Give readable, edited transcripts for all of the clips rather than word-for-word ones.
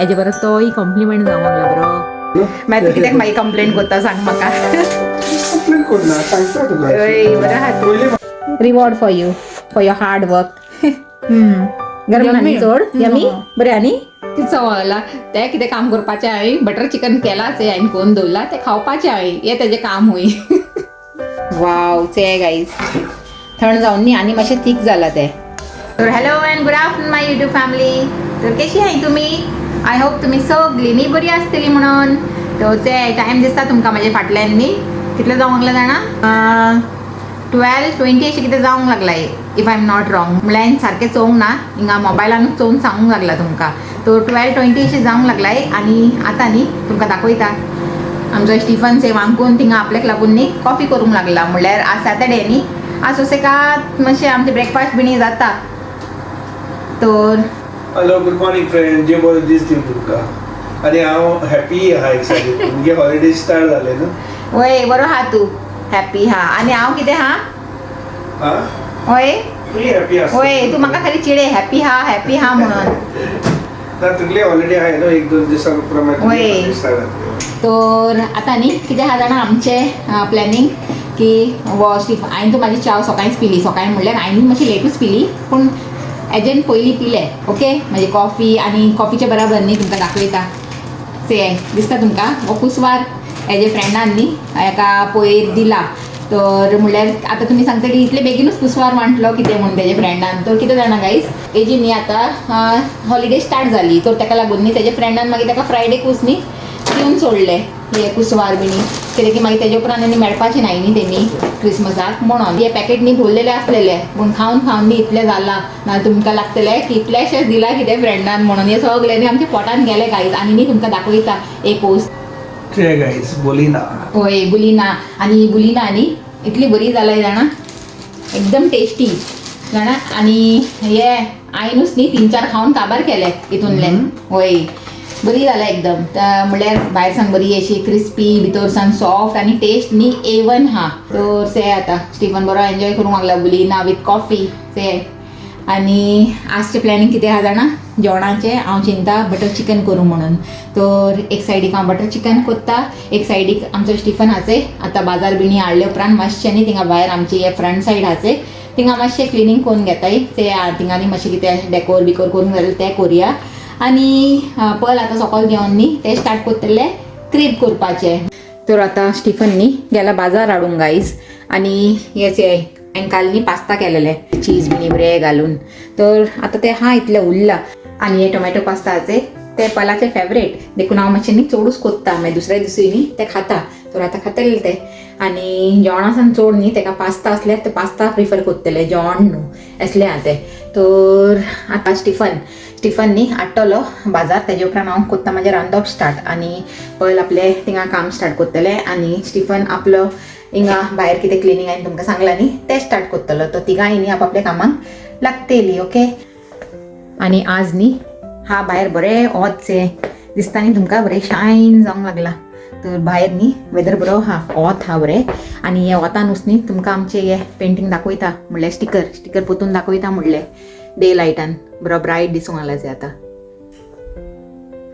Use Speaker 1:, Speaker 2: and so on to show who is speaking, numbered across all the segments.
Speaker 1: हेजे परस तोय कॉम्प्लिमेंट जावंक लागला बरो मागीर तूं कित्याक मागीर कंप्लेंट करता सांग म्हाका
Speaker 2: कंप्लेंट करना सांगता तुका
Speaker 1: बरें आहा reward for you for your hard work गरम न्ही चड यमी बरें आनी चवला ते कितें काम करपाचें हांवें बटर चिकन केलाच हांवें करून दवरला तें खावपाचें हांवें हें तेजें काम हुंय वाव चे गाईज थंड जावन न्ही आनी मातशें थीक जाला तें तर hello and good afternoon my YouTube family तर कशी आहे तुमी आय होप तुमी सगळीं न्ही बरी आसतली म्हणून तर ते टायम दिसता तुमकां म्हाजे फाटल्यान न्ही कितले जावंक लागला जाणा 12:20 अशें कितें जावंक लागलाय if I am not wrong म्हळ्यार हांवें सारकें चोवंक ना हिंगा मोबायलानूच चोवन सांगूंक लागला तुमकां तो 12:20 अशें जावंक लागलाय आनी आतां न्ही तुमकां दाखयता आमचो स्टिफन से वांकून थिंगा आपल्याक लागून न्ही कॉफी करूंक लागला म्हळ्यार आज सॅटर्डे न्ही आज सुसेगाद मातशें आमचें ब्रेकफास्ट बिणी जाता तर
Speaker 2: हॅलो गुड मॉर्निंग फ्रेंड जे बरें दीस दिवं तुमकां आनी हांव हॅपी आहा एक सायडीन तुमगे हॉलिडे स्टार्ट जाले न्हू
Speaker 1: वय बरो हा तूं हॅपी हा आनी हांव कितें हा
Speaker 2: हा
Speaker 1: वय
Speaker 2: तुमी हॅपी आसा
Speaker 1: वय तू म्हाका खाली चिडे हॅपी हा म्हणून
Speaker 2: ना तुगले हॉलिडे आहाय न्हू एक दोन दिसा प्रमाणे
Speaker 1: वय.
Speaker 2: स्टार्ट जातले
Speaker 1: तर आतां न्ही कितें आहा जाणा आमचें प्लॅनिंग की हांवें तू म्हाजी चाव सकाळींच पिली सकाळीं म्हणल्यार हांवें मातशी लेटूच पिली पूण हेजेन पयलीं पिले ओके म्हाजी कॉफी आनी कॉफीच्या बराबर न्ही तुमकां दाखयता से दिसता तुमकां हो कुसवार हेजे फ्रेंडान न्ही हेका पयर दिला तर म्हणल्यार आतां तुमी सांगतली इतले बेगीनूच कुसवार वांटलो कितें म्हणून तेजे फ्रेंडान तर कितें जाणा गायज हेजी न्ही आतां हॉलिडे स्टार्ट जाली तर ताका लागून न्ही तेजे फ्रेंडान मागीर ताका फ्रायडेकूच न्ही दिवन सोडले हे कुसवार बिणी कित्याक की मागीर तेजे उपरांत आनी मेळपाचें न्हय न्ही तेमी क्रिसमसाक म्हणून हे पॅकेट न्ही भरलेले आसलेले पूण खावन न्ही इतलें जालां ना तुमकां लागतलें की इतलेशेच दिला कितें फ्रेंडान म्हणून हे सगळे न्ही आमच्या पोटान गेले गायज आनी न्ही तुमकां दाखयता एक ओस
Speaker 2: ते गाइस बोलिना
Speaker 1: होय बुलिना आनी बुलिना न्ही इतली बरी जालाय जाणा एकदम टेस्टी जाणा आनी हे हांवेंनूच न्ही 3-4 खावन काबार केले हितूनले होय बरी जाला एकदम म्हणल्यार भायर सावन बरी अशी क्रिस्पी भितर सावन सॉफ्ट आनी टेस्ट न्ही A1 हा तर से आतां स्टिफन बरो एन्जॉय करूंक लागला बुलिना विथ कॉफी से आनी आजचें प्लॅनिंग कितें आहा जाणा जेवणाचें हांव चिंता बटर चिकन करूं म्हणून तर एक सायडीक हांव बटर चिकन कोत्ता एक सायडीक आमचो स्टिफन आसे आतां बाजार बिणी हाडले उपरांत मातशें न्ही थिंगा भायर आमची हे फ्रंट सायड आसे थिंगा मातशें क्लिनींग करून घेताय ते थिंगा न्ही मातशें कितें डेकोर बिकोर करून घाल तें कोरया आनी पल आतां सकाळ घेवन न्ही ते स्टार्ट करतले क्रीप करपाचें तर आतां स्टिफन न्ही गेला बाजार हाडूंक गायज आनी हेच हांवें काल न्ही पास्ता केलेले चीज बिनी बरें घालून तर आतां ते हा इतलें उरला आनी हे टोमॅटो पास्ता आसे ते पलाचे फेवरेट देखून हांव मातशें न्ही चडूच कोत्ता मागीर दुसऱ्या दिसूय न्ही ते खाता तर आतां खातले ते आनी जेवणा सावन चड न्ही ताका पास्ता असल्यार ते पास्ता प्रिफर करतले जेवण न्हू असलें आहा तें तर आतां स्टिफन न्ही हाडटलो बाजार तेजे उपरांत हांव कोत्ता म्हाजें रांदप स्टार्ट आनी पयल आपलें थिंगा काम स्टार्ट करतलें आनी स्टिफन आपलो हिंगा भायर कितें क्लिनींग हांवें तुमकां सांगलां न्ही तें स्टार्ट करतलो तो तिगांय न्ही आपल्या कामाक लागतली ओके आनी आज न्ही हा भायर बरें वोतशें दिसता न्ही तुमकां बरें शायन जावंक लागला तर भायर न्ही वेदर बरो हा वोत हा बरें आनी हे वोतानूच न्ही तुमकां आमचें हे पेंटींग दाखयता म्हणल्यार स्टिकर पोतून दाखयता म्हणलें डे लायटान बरो ब्रायट दिसूंक लागला जे आतां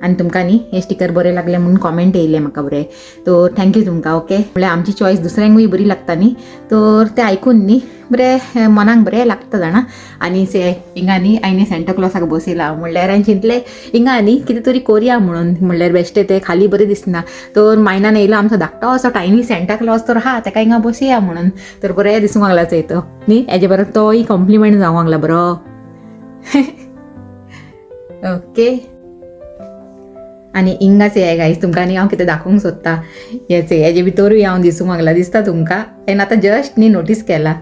Speaker 1: आनी तुमकां न्ही हे स्टिकर बरें लागले म्हणून कॉमेंट येयले म्हाका बरें तर थँक्यू तुमकां ओके म्हळ्यार आमची चॉयस दुसऱ्यांकूय बरी लागता न्ही तर ते आयकून न्ही बरें मनाक बरें लागता जाणा आनी से हिंगा न्ही हांवें सेंटा क्लॉसाक बसयला म्हणल्यार हांवें चिंतलें हिंगा न्ही कितें तरी कोरया म्हणून म्हणल्यार बेश्टें तें खाली बरें दिसना तर मायनान येयलो आमचो धाकटो असो टायनी सेंटा क्लॉज तर हा ताका हिंगा बसया म्हणून तर बरें दिसूंक लागला चोय न्ही हेजे बरोबर तोय कॉम्प्लिमेंट जावंक लागला बरो ओके आनी हिंगाच हे गायज तुमकां न्ही हांव कितें दाखोवंक सोदता हेजे भितरूय हांव दिसूंक लागला दिसता तुमकां हांवें आतां जस्ट न्ही नोटीस केला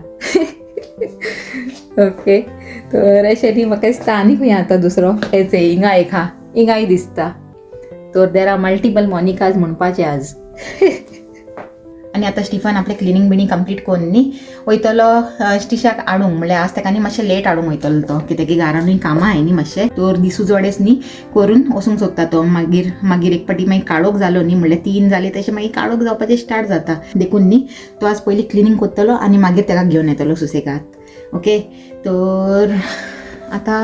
Speaker 1: ओके तर अशें न्ही म्हाका दिसता आनी खंय आतां दुसरो हेच हिंगा एक हा हिंगाय दिसता तर देर आर मल्टिपल मोनिकाज म्हणपाचें आज आनी आतां स्टिफन आपलें क्लिनींग बिनी कंप्लीट करून न्ही वयतलो स्टिशाक हाडूंक म्हणल्यार आज ताका न्ही मातशें लेट हाडूंक वयतलो तो कित्याक की घरानूय कामां आहाय न्ही मातशें तर दिसू जोडेस न्ही करून वचूंक सोदता तो मागीर एक पाटी मागीर काळोख जालो न्ही म्हणल्यार 3 जाले तशें मागीर काळोख जावपाचें स्टार्ट जाता देखून न्ही तो आज पयलीं क्लिनींग करतलो आनी मागीर ताका घेवन येतलो सुसेगाद ओके तर आतां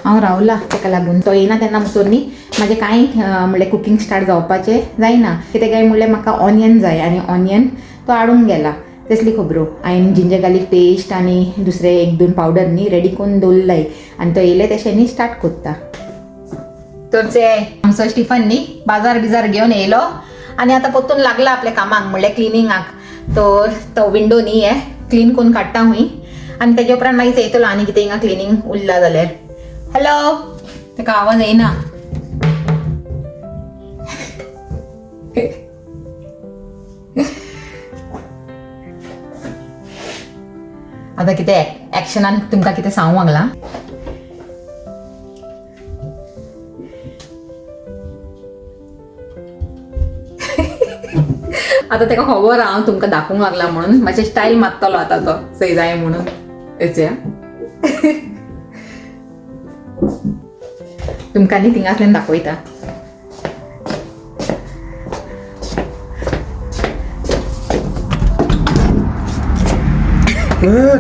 Speaker 1: हांव रावला ताका लागून तो येना तेन्ना पसून न्ही माझे कांय म्हणलें कुकिंग स्टार्ट जावपाचें जायना कितें काय म्हणलें म्हाका ऑनियन जाय आनी ऑनियन तो हाडूंक गेला तसली खबरो हांवें जिंजर गार्लीक पेस्ट आनी दुसरे 1-2 पावडर न्ही रेडी करून दवरलाय आनी तो येयले तशें स्टार्ट करता. तर ते आमचो स्टिफन न्ही बाजार बिजार घेवन येयलो आनी आतां परतून लागला आपल्या कामाक म्हणल्यार क्लिनिंगाक. तर तो विंडो न्ही हे क्लीन करून काडटा हूंय आनी तेजे उपरांत मागीर चयतलो आनी कितें हिंगा क्लिनींग उरला जाल्यार. हॅलो ताका आवाज येयना. आतां कितें एक्शनान तुमकां कितें सांगूंक लागला. आतां ताका खबर हांव तुमकां दाखोवंक लागला म्हणून मातशें स्टायल मारतलो आतां तो सही जाय म्हणून हेचे. तुमकां न्ही थिंगासल्यान दाखयता.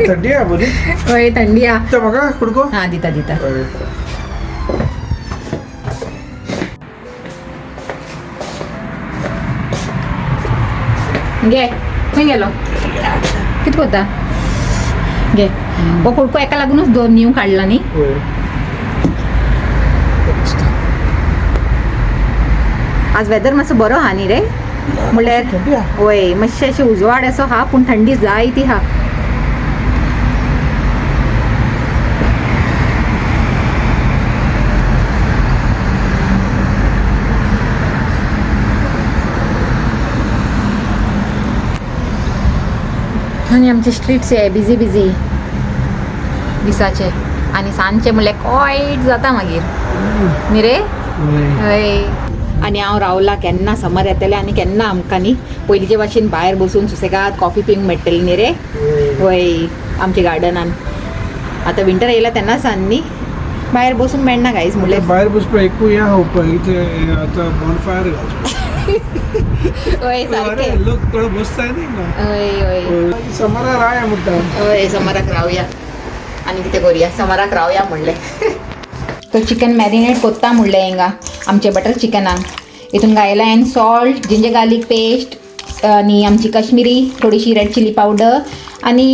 Speaker 2: थंडी आहे बरी.
Speaker 1: हय थंडी आ.
Speaker 2: तर बघा कुडको.
Speaker 1: हा दिता दिता. घे खंय गेलो कितें करता घे. हो कुडको एका लागूनच दोन न्यू काडला न्ही. आज वेदर मातसो बरो हा न्ही रे म्हणल्यार वय मातशें अशें उजवाड असो हा पूण थंडी जाय ती हा. आनी आमचे स्ट्रीट्स हे बिजी बिजी दिसाचे आनी सांजचे म्हणल्यार कोयट जाता मागीर न्ही रे. हय आनी हांव रावला केन्ना समर येतलें आनी केन्ना आमकां न्ही पयलींचे भाशेन भायर बसून सुसेगाद कॉफी पिवंक मेळटली न्ही रे. हय आमच्या गार्डनान आतां विंटर येयला तेन्ना सान न्ही भायर बसून मेळना गायज म्हणल्यार.
Speaker 2: भायर बसपा एकू या इथे आता बॉनफायर
Speaker 1: हय सारकें
Speaker 2: लोक थोडं बसताय न्ही.
Speaker 1: हय हय
Speaker 2: समरा राया म्हणटा.
Speaker 1: हय समराक रावया आनी कितें करुया समराक रावया म्हणलें. तो चिकन मॅरिनेट करता म्हणलें हिंगा आमचे बटर चिकनाक. हितून घायला हांवें सॉल्ट जिंजर गार्लीक पेस्ट आनी आमची कश्मिरी थोडीशी रेड चिली पावडर आनी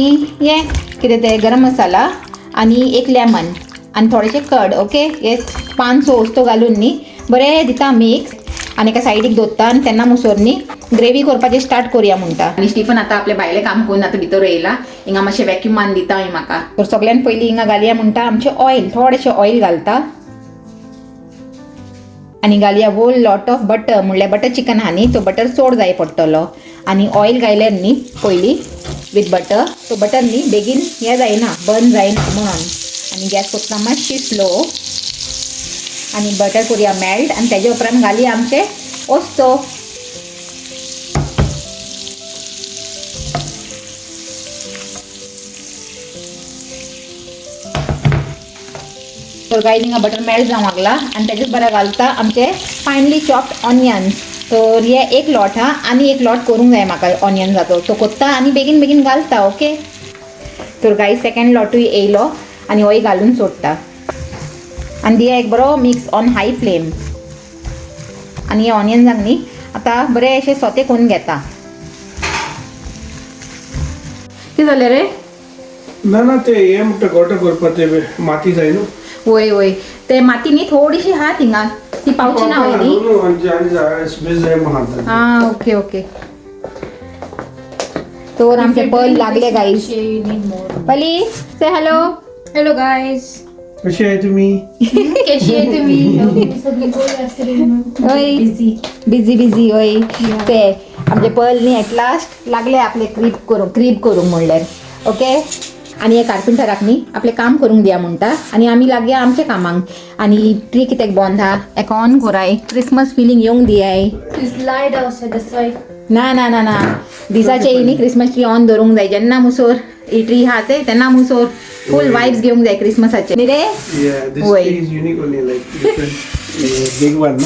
Speaker 1: हें कितें तें गरम मसाला आनी एक लेमन आनी थोडेशें कर्ड. ओके हे 5 वस्तू घालून न्ही बरें दिता मिक्स आनी एका सायडीक दवरता आनी तेन्ना मुसोर न्ही ग्रेवी करपाचें स्टार्ट करुया म्हणटा. आनी स्टिफन आतां आपलें भायलें काम करून आतां भितर येयला. हिंगा मातशें वॅक्यूम मान दिता हांवें म्हाका. तर सगळ्यान पयलीं हिंगा घालया म्हणटा आमचें ऑयल थोडेशें ऑयल घालता आनी घालया होल लॉट ऑफ बटर म्हणल्यार बटर चिकन हा न्ही तो बटर चड जाय पडटलो आनी ऑयल घायल्यार न्ही पयलीं वीथ बटर तो बटर न्ही बेगीन हें जायना बर्न जायना म्हणून. आनी गॅस करता मातशी स्लो आनी बटर करुया मेल्ट आनी तेजे उपरांत घालया आमचे ओस्तो. तर गायज हिंगा बटर मेल्ट जावंक लागला आनी तेजेच बरें घालता आमचे फायनली चॉप्ड ऑनियन्स. तर हे एक लॉट हा आनी एक लॉट करूंक जाय म्हाका ऑनियन जातो तो कोत्ता आनी बेगीन बेगीन घालता. ओके तर गायज सेकंड लॉटूय येयलो आनी होय घालून सोडटा आनी दिया एक बरो मिक्स ऑन हाय फ्लेम. आनी हे ऑनियन्साक न्ही आतां बरें अशें सोते करून घेता. कितें जालें रे.
Speaker 2: ना ते हे म्हणटा गोटो करपा ते माती जाय न्हू.
Speaker 1: वय वय ते माती न्ही थोडीशी हा थिंगा ती पावची ना वय न्ही. हा ओके ओके. तर आमचे पर्ल लागले गाईज. पली से हॅलो.
Speaker 3: हॅलो गाईज
Speaker 2: कशी आहे तुम्ही.
Speaker 3: कशी आहे तुम्ही.
Speaker 1: बिझी बिझी होय ते आमचे पर्ल न्ही एट लास्ट लागले आपले क्रीब करूंक म्हणल्यार. ओके आनी हे कार्पेंटराक न्ही आपलें काम करूंक दिया म्हणटा आनी आमी लागया आमच्या कामांक. आनी ट्री कित्याक बंद हा एका ऑन कोराय क्रिसमस फिलींग येवंक दियाय. ना ना ना ना दिसाचे न्ही क्रिसमस ट्री ऑन दवरूंक जाय जेन्ना मुसोर ही ट्री हा ते तेन्ना मुसोर फूल वायब्स घेवंक जाय क्रिसमसाचे न्ही रे.
Speaker 2: Big one.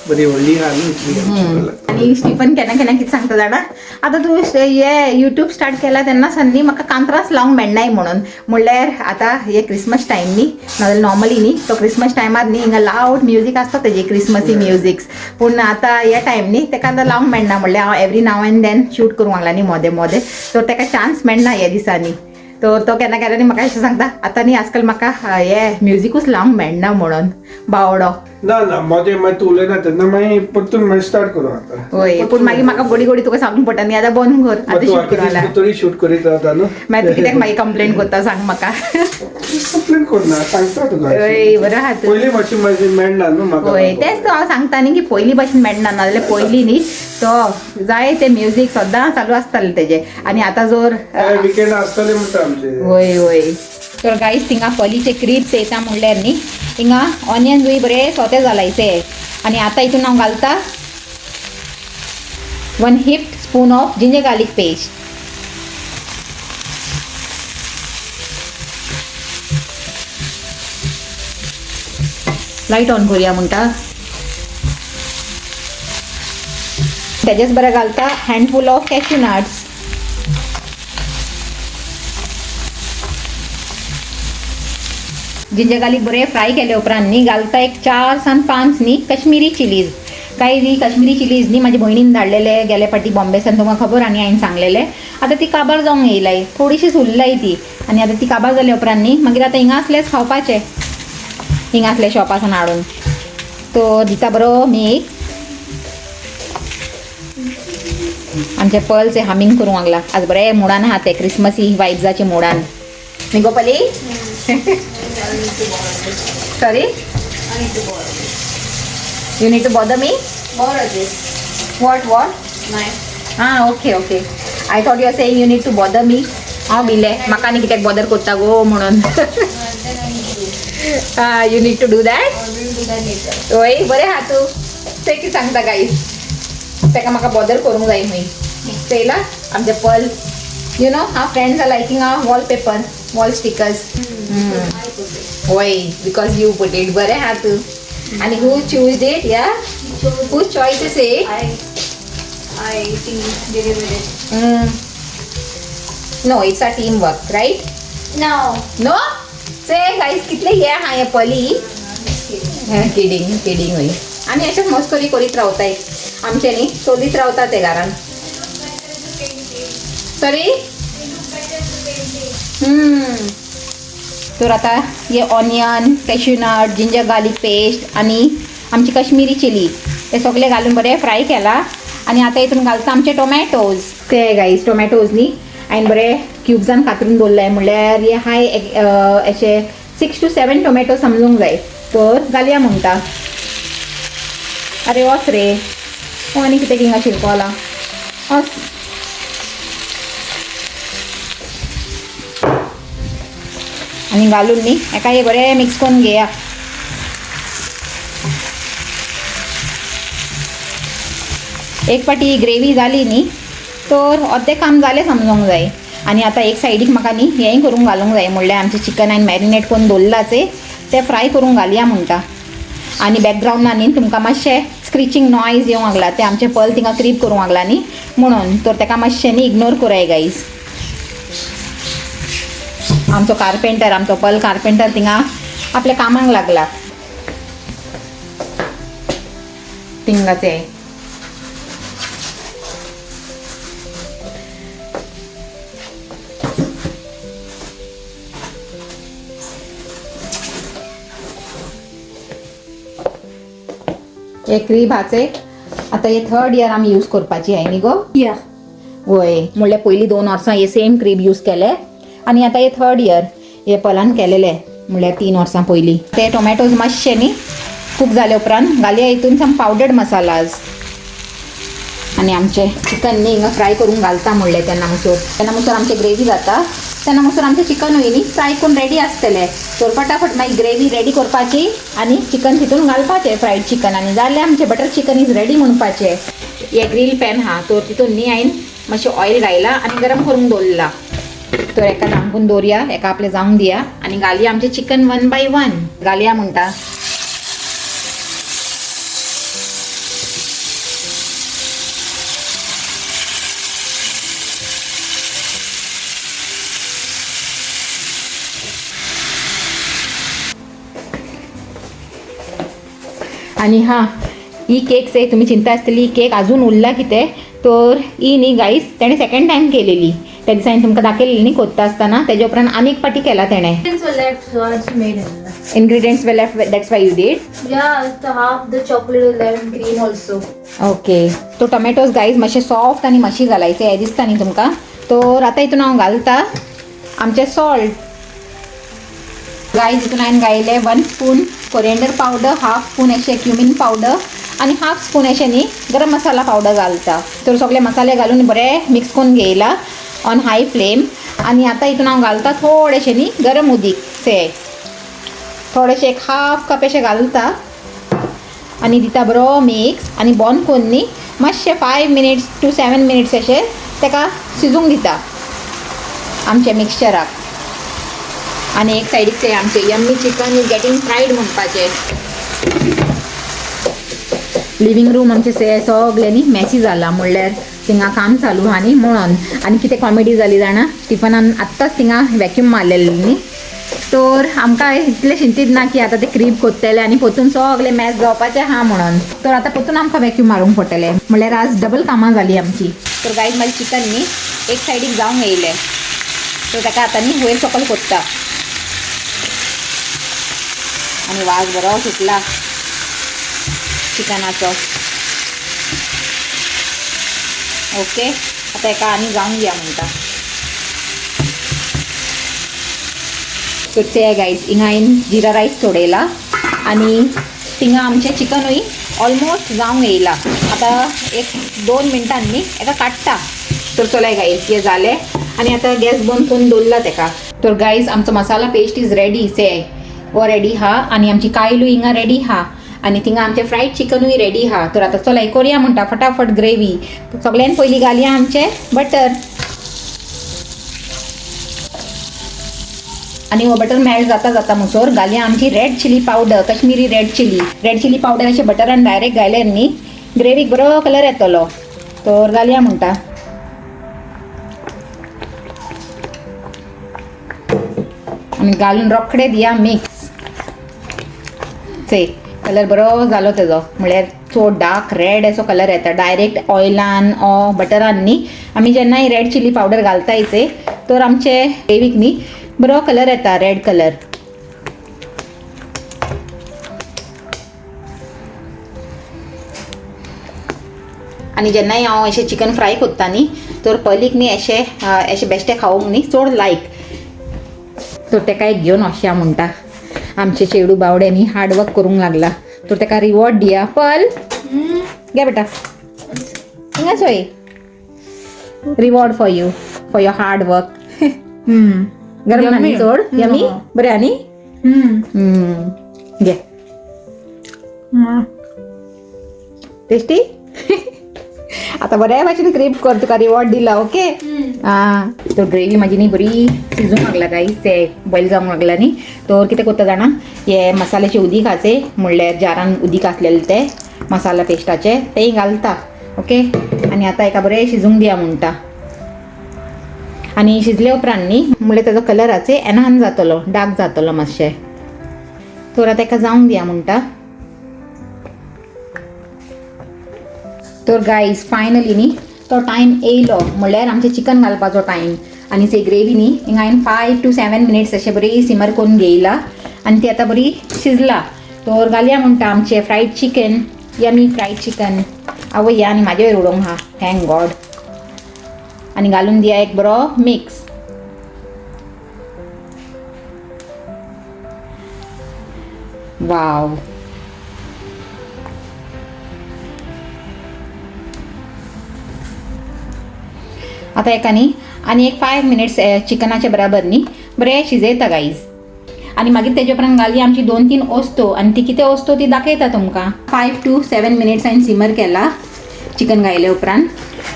Speaker 2: बरी व्हडली आहा न्ही इतली आमची लागता.
Speaker 1: आणि स्टीफन केन्ना केन्ना कितें सांगता जाणा आतां तूं हे युट्यूब स्टार्ट केला तेन्ना संदी म्हाका कांतरास लावंक मेळनाय म्हणल्यार आतां हे क्रिसमस टायम न्ही नाजाल्यार नॉर्मली न्ही तो क्रिसमस टायमार न्ही हिंगा लावड म्युजीक आसता तेजे क्रिसमसी म्युजिक्स पूण आतां हे टायम न्ही तेका आतां लावंक मेळना म्हणल्यार हांव every now and then shoot करूंक लागला न्ही मोदें मोदें सो तेका चान्स मेळना ह्या दिसांनी तो केन्ना केन्ना न्ही म्हाका अशें सांगता आतां न्ही आजकाल म्हाका हे म्युजिकूच लावंक मेळना म्हणून बावडो
Speaker 2: ना मोदें मागीर तूं उलयना तेन्ना मागीर परतून मागीर स्टार्ट करूं आतां.
Speaker 1: होय पूण मागीर म्हाका घडी घडी तुका सांगूंक पडटा न्ही आतां बंद कर आतां
Speaker 2: तूं
Speaker 1: शूट करूं लागला
Speaker 2: तरी शूट करीत रावता न्हू.
Speaker 1: मागीर तूं कित्याक मागीर कंप्लेन करता सांग म्हाका
Speaker 2: कंप्लेन करना सांगता तुका.
Speaker 1: होय बरो आहा तूं
Speaker 2: पयलीं मातशें मागीर मेळना न्हू म्हाका.
Speaker 1: होय तेंच तो हांव सांगता न्ही की पयलीं भशेन मेळना नाजाल्यार पयलीं न्ही तो जाय ते म्युजीक सद्दां चालू आसतालें तेजें आनी आतां जोर
Speaker 2: विकेंड आसतलें म्हणटा आमचे.
Speaker 1: होय होय तर गायज थिंगा पलीचे क्रिप्स येता म्हणल्यार न्ही हिंगा ऑनियन्सूय बरे सोते जालायचे आनी आतां हितून हांव घालता 1 heaped spoon of ginger garlic paste light on करूया म्हणटा तेजेच बरें घालता handful of cashew nuts ginger garlic बरे फ्राय केले उपरांत न्ही घालता एक 4 सावन 5 न्ही कश्मीरी चिलीज काही न्ही कश्मीरी चिलीज न्ही म्हाजे भयणीन धाडलेले गेले फाटी बॉम्बेसान तुमकां खबर आनी हांवें सांगलेले आतां ती काबार जावंक येयलाय थोडीशीच उरलाय ती आनी आतां ती काबार जाल्या उपरांत न्ही मागीर आतां हिंगासलेच खावपाचें हिंगासले शॉपासान हाडून तो दिता बरो मीठ आमचे पर्ल्स हामींग करूंक लागला आज बरे मुडान आहा ते क्रिसमसी वायब्साचे मुडान न्ही गोपाली sorry you need to bother me what okay I thought you are saying you need to bother me हांव भिले म्हाका न्ही कित्याक बॉदर करता गो म्हणून you need to do that होय बरें आहा तूं ते कितें सांगता गाईज तेका म्हाका बॉदर करूंक जाय खंय चयला आमचे पर्ल यू नो हांव फ्रेंड्स आर लायकिंग आ वॉलपेपर वॉल स्टिकर्स होय बिकॉज यू पुट इट बरें आहा तूं आनी हू चूज इट या who choice is it
Speaker 3: I think they did it.
Speaker 1: No it's a team work right
Speaker 3: No.
Speaker 1: No से guys कितले हे आहा हे पली किडिंग होय आमी अशेंच मस्करी करीत रावताय आमचे न्ही चलीत रावता ते घरान सॉरी तर आता हे ऑनियन कॅश्यूनट जिंजर गार्लिक पेस्ट आणि आमची कश्मीरी चिली हे सगळे घालून बरें फ्राय केला आणि आता हितून घालता आमचे टोमॅटोज ते गाईज टोमॅटोज न्ही हांवें बरे क्युब्सान कातरून दवरलाय म्हणल्यार हे हाय अशे 6 to 7 टोमॅटो समजूंक जाय तर घालया म्हणटा अरे वच रे आनी कितें हिंगा शिरकोला वच आनी घालून न्ही एका हे बरें मिक्स करून घेया एक पाटी ग्रेवी जाली न्ही तर अर्धें काम जालें समजूंक जाय आनी आतां एक सायडीक म्हाका न्ही हेंय करूंक घालूंक जाय म्हणल्यार आमचें चिकन हांवें मॅरिनेट करून दवरलाचे ते फ्राय करूंक घालया म्हणटा आनी बॅकग्रावंडान न्ही तुमकां मातशें स्क्रिचींग नॉयज येवंक लागला ते आमचे पर्ल थिंगा क्रीप करूंक लागला न्ही म्हणून तर तेका मातशें न्ही इग्नोर कराय गायज आमचो कार्पेंटर आमचो पर्ल कार्पेंटर थिंगा आपल्या कामाक लागला थिंगाचे हे क्रीबाचे आता हे 3rd इयर आमी यूज करपाची आहे न्ही गो
Speaker 3: Yeah.
Speaker 1: होय म्हणल्यार पयलीं 2 वर्सां हे सेम क्रीब यूज केले आनी आतां हे 3rd इयर हे पलान केलेले म्हणल्यार 3 वर्सां पयलीं ते टोमॅटोज मातशे न्ही खूब जाले उपरांत घालया हितून सम पावडर्ड मसालाज आनी आमचे चिकन न्ही हिंगा फ्राय करून घालता म्हणलें तेन्ना मुसोर आमचे ग्रेवी जाता तेन्ना मुसोर आमचें चिकन होय न्ही फ्राय करून रेडी आसतलें तर फटाफट मागीर ग्रेवी रेडी करपाची आनी चिकन तितून घालपाचें फ्रायड चिकन आनी जालें आमचें बटर चिकन इज रेडी म्हणपाचें हे ग्रील पॅन आहा तर तितून न्ही हांवें मातशें ऑयल घायला आनी गरम करूंक दवरला तर एका धांपून दवरया एका आपलें जावंक दिया आनी घालया आमचें चिकन 1 by 1 घालया म्हणटा आणि हा ही केक्स आहे, तुम्ही चिंता असतली केक अजून उरला कितें तर ही न्ही गाईस तेणें सेकंड टायम केलेली. त्या दिसांनी तुमकां दाखयलेली न्ही कोत्ता आसतना, तेजे उपरांत आनी एक पाटी केला तेणें.
Speaker 3: Things were left, so I just made it.
Speaker 1: Ingredients were left, that's why you did.
Speaker 3: Yeah, the half the chocolate was left and cream also.
Speaker 1: Okay. तो टोमॅटोज गाईज मातशे सॉफ्ट आनी मातशी घालायचे हे दिसता न्ही तुमकां. तर आतां हितून हांव घालता आमचें सॉल्ट. गाईज हितून हांवें घायले 1 spoon coriander powder, half spoon अशें क्युमीन पावडर आणि हाफ स्पून अशें न्ही गरम मसाला पावडर घालता. तर सगळे मसाले घालून बरें मिक्स करून घेयला ऑन हाय फ्लेम. आणि आता हितून हांव घालता थोडेशें न्ही गरम उदीक से थोडेशें एक हाफ कप अशें घालता आणि दिता बरो मिक्स आणि बंद करून न्ही मातशें 5 मिनिट्स to 7 मिनिट्स अशें ताका शिजूंक दिता आमच्या मिक्सचराक. आणि एक सायडीक ते आमचे yummy chicken is getting fried म्हणपाचें. लिव्हिंग रूम आमचे सगळें न्ही मॅसी जाला म्हणल्यार थिंगा काम चालू आहा न्ही म्हणून. आनी कितें कॉमेडी जाली जाणा टिफनान आत्ताच थिंगा वॅक्यूम मारलेली न्ही. तर आमकां इतलें चिंतीत ना की आतां ते क्रीब कोत्तले आनी पोतून सगळें मॅस जावपाचें आहा म्हणून. तर आतां पोतून आमकां वॅक्यूम मारूंक पडटलें म्हणल्यार आज डबल कामां जाली आमची. तर गायज म्हाजें चिकन न्ही एक सायडीक जावंक येयलें. तर ताका आतां न्ही वयर सकयल कोत्ता आनी वास बरो सुटला चिकनाचो. ओके. आतां हेका आनी जावंक दिया म्हणटा. तर ते गायज हिंगा हांवें जिरा रायस सोडयला आनी थिंगा आमचें चिकनूय ऑलमोस्ट जावंक येयला. आतां एक 2 मिनटांनी हेका काडटा. तर चलय गायज हे जालें आनी आतां गॅस बंद करून दवरला तेका. तर गायज आमचो मसाला पेस्ट इज रेडी से वो रेडी हा आनी आमची कायलूय हिंगा रेडी हा आनी थिंगा आमचें फ्रायड चिकनूय रेडी हा. तर आतां चलय करुया म्हणटा फटाफट ग्रेवी. सगळ्यान पयलीं घालया आमचें बटर आणि हो बटर मेल्ट जाता जाता मुसोर घालया आमची red chilli powder, Kashmiri red chilli powder अशें बटरान डायरेक्ट घायल्यार न्ही ग्रेवीक बरो कलर येतलो. तर घालया म्हणटा. आनी घालून रोखडे दिया मिक्स. ते कलर बरो जालो तेजो म्हळ्यार चड डार्क रेड असो कलर येता डायरेक्ट ऑयलान ऑ बटरान न्ही. आमी जेन्नाय रेड चिली पावडर घालतायचे तर आमचे ग्रेवीक न्ही बरो कलर येता रेड कलर. आनी जेन्नाय हांव अशें चिकन फ्राय कोत्ता न्ही तर पयलीक न्ही अशें बेश्टें खावंक न्ही चड लायक. तर तेका एक घेवन वचया म्हणटा. आमचे चेडू बावडे न्ही हार्डवर्क करूंक लागला. तर तेका रिवॉर्ड दिया. पल घे बेटा हिंगा सोय reward for you for your hard work. गरम आनी चड यमी बरें आनी घे टेस्टी. आता बऱ्या भाशेन क्रीप कर तुका रिवॉर्ड दिला. ओके. हां. तर ग्रेवी म्हाजी न्ही बरी शिजूंक लागला गायज ते बॉयल जावंक लागला न्ही. तर कितें करता जाणा हे मसाल्याचे उदीक आसे म्हणल्यार जारान उदीक आसलेलें ते मसाला पेस्टाचे तेंय घालता. ओके. आनी आतां हेका बरें शिजूंक दिया म्हणटा. आनी शिजले उपरांत न्ही म्हणल्यार तेजो कलर आसे एनहान्स जातलो डार्क जातलो मातशें. तर आतां हेका जावंक दिया म्हणटा. तर गायज फायनली न्ही तो टायम येयलो म्हणल्यार आमचें चिकन घालपाचो टायम. आनी ती ग्रेवी न्ही हिंगा हांवें 5 to 7 मिनिट्स अशें बरी सिमर करून घेयला आनी ती आतां बरी शिजला. तर घालया म्हणटा आमचें fried chicken yummy fried chicken. आवय आनी म्हाजे वयर उडोवंक हा थँक गॉड. आनी घालून दिया एक बरो मिक्स. वाव. आता एका न्ही आनी एक 5 मिनिट्स चिकनाचे बराबर न्ही बरें शिजयता गायज. आनी मागीर तेजे उपरांत घालया आमची 2-3 ओस्तो आनी ती कितें ओस्तो ती दाखयता तुमकां. 5 to 7 मिनिट्स हांवें सिमर केला चिकन घायले उपरांत.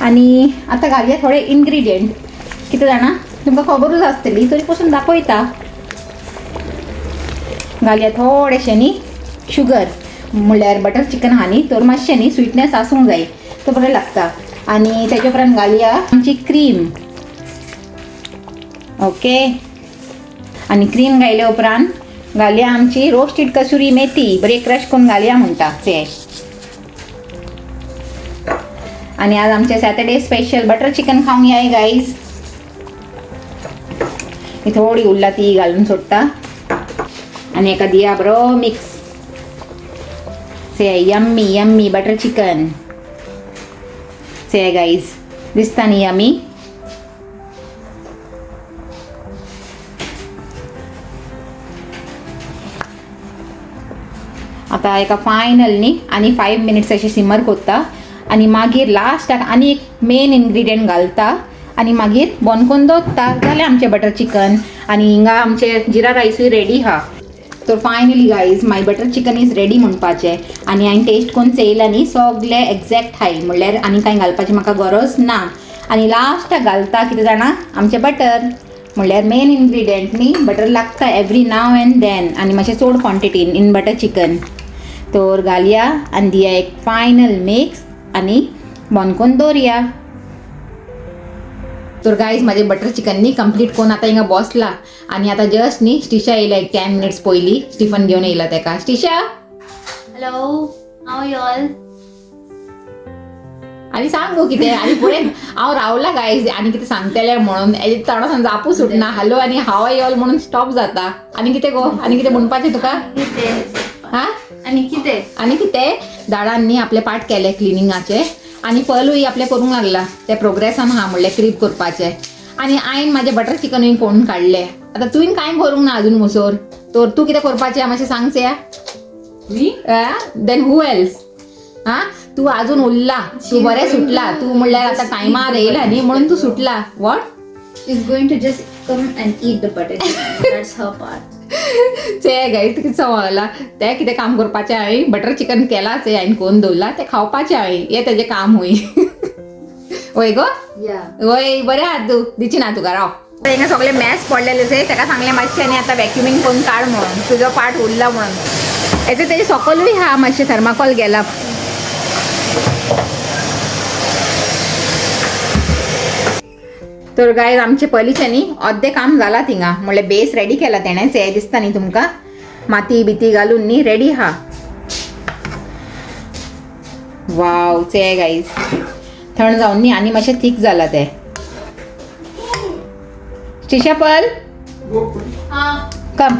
Speaker 1: आनी आतां घालया थोडे इन्ग्रिडियंट. कितें जाणा तुमकां खबरूच आसतली तरी पासून दाखयता. घालया थोडेशें न्ही शुगर म्हणल्यार बटर चिकन आहा न्ही तर मातशें न्ही स्वीटनेस आसूंक जाय तो बरें लागता. आनी तेजे उपरांत घालया आमची क्रीम. ओके. आनी क्रीम घायले उपरांत घालया आमची रोस्टेड कसुरी मेथी बरी क्रश करून घालया म्हणटा ते. आणि आज आमचे सॅटर्डे स्पेशल बटर चिकन खाऊन या गाईज. ही थोडी उरला ती घालून सोडटा आणि एका दिया बरो मिक्स. से यम्मी यम्मी बटर चिकन से गाईज दिसता न्ही यम्मी. आता एका फायनल न्ही आणि 5 मिनिट्स अशी सिमर करता आणि मागीर लास्टाक आनी एक मेन इन्ग्रेडियंट घालता आणि मागीर बंद करून दवरता. जालें आमचें बटर चिकन. आणि हिंगा आमचें जिरा रायसूय रेडी हा. तर finally guys my butter chicken is ready म्हणपाचें. आणि हांवें टेस्ट करून चेयलां न्ही सगळें एक्झॅक्ट हाय म्हणल्यार आनी कांय घालपाची म्हाका गरज ना. आणि लास्टाक घालता कितें जाणा आमचें बटर म्हणल्यार मेन इन्ग्रेडियंट न्ही. बटर लागता एवरी नाव एंड देन आणि मातशें चड क्वॉन्टिटीन इन बटर चिकन. तर घालया आनी दिया एक फायनल मिक्स आणि बंद करून दवरया. तर गाईज माझे बटर चिकन न्ही कंप्लीट करून आता हिंगा बसला. आणि आता जस्ट न्ही स्टिशा येयला एक 10 मिनिट्स पयलीं. स्टिफन घेवन येयला तेका. स्टिशा
Speaker 3: Hello, how are you all?
Speaker 1: आणि सांग गो कितें. आणि फुडें हांव रावला गाईज आनी कितें सांगतलें म्हणून हेजे तोंडासान जापू सुटना. हॅलो आनी हाव आर यू ऑल म्हणून स्टॉप जाता. आनी कितें गो आनी कितें म्हणपाचें तुका. हा
Speaker 3: आणि किती
Speaker 1: आणि कितें दाडांनी आपले पार्ट केले क्लिनिंगाचे. आणि पलूय आपले करूंक लागला ते प्रोग्रेसान हा म्हणलें क्रीप करपाचें. आणि हांवें म्हाजें बटर चिकनूय कोण काडलें. आतां तुवें कांय करूंक ना अजून मुसोर. तर तूं कितें करपाचें मातशें सांगचें.
Speaker 3: Me
Speaker 1: then who else. हा तू अजून उरला. तू बरें सुटला. तू म्हणल्यार आतां टायमार येयला न्ही म्हणून तू सुटला. What
Speaker 3: is going to just come and eat the butter chicken. That's her part.
Speaker 1: ते गाईज कितें सांगला ते कितें काम करपाचें हांवें बटर चिकन केलाच हांवें कोण दवरला ते खावपाचें हांवें. हें तेजें काम हुंय. वय गो
Speaker 3: या
Speaker 1: वय बरें आहात तूं दिची ना तुका राव. हिंगा सगळे मॅस पडलेले से तेका सांगलें मातशें आनी आतां वॅक्युमिंग करून काड म्हणून तुजो पार्ट उरला म्हणून. हेजे तेजे सकलूय हा मातशें थर्माकोल गेला. तर गायज आमचे पयलींचे न्ही अर्दें काम जालां थिंगा. म्हणल्यार बेस रेडी केला तेणेंच. हें दिसता न्ही तुमकां माती बिती घालून न्ही रेडी हा. वाव चे गाईज थंड जावन न्ही आनी मातशें थीक जाला तें. स्टिशापल
Speaker 3: हा
Speaker 1: कम.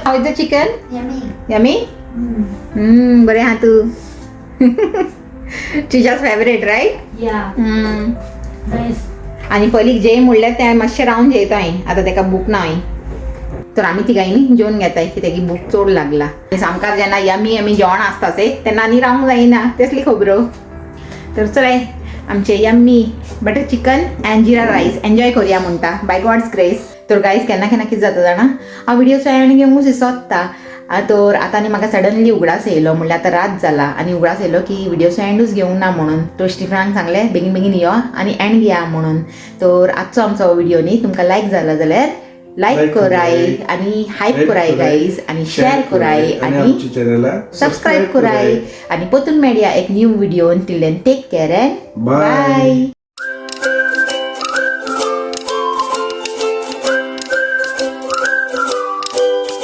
Speaker 1: How is the chicken
Speaker 3: yummy.
Speaker 1: Yummy. बरें आहा तूं. तुझ्याच फेवरेट रायट.
Speaker 3: या नाईस.
Speaker 1: आणि पयलीं जेय म्हणल्यार तें मातशें रावन जेयता हांवें. आतां तेका भूक ना हांवें. तर आमी तिगांय न्ही जेवन घेताय कित्याक की भूक चड लागला. सामकार जेन्ना यमी यमी जेवण आसता से तेन्ना आनी रावंक जायना तेसली खबरो. तर चले आमचे यम्मी बटर चिकन एंड जिरा रायस एन्जॉय करुया म्हणटा बाय गॉड्स ग्रेस. तर गायज केन्ना केन्ना कितें जाता जाणा हांव विडिओ एंड घेवंकूच विसरता. तर आतां न्ही म्हाका सडनली उगडास येयलो. म्हणल्यार आतां रात जाला आनी उगडास येयलो की विडिओचो एंडूच घेवंक ना म्हणून. तो स्टिफनाक सांगलें बेगीन बेगीन यो आनी एंड घेया म्हणून. तर आजचो आमचो विडिओ न्ही तुमकां लायक जाला जाल्यार लायक कराय आणि हायप कराय गाईज आणि शेअर कराय आणि सबस्क्राईब कराय आणि परतून मेळया एक new video. Till then take care and bye.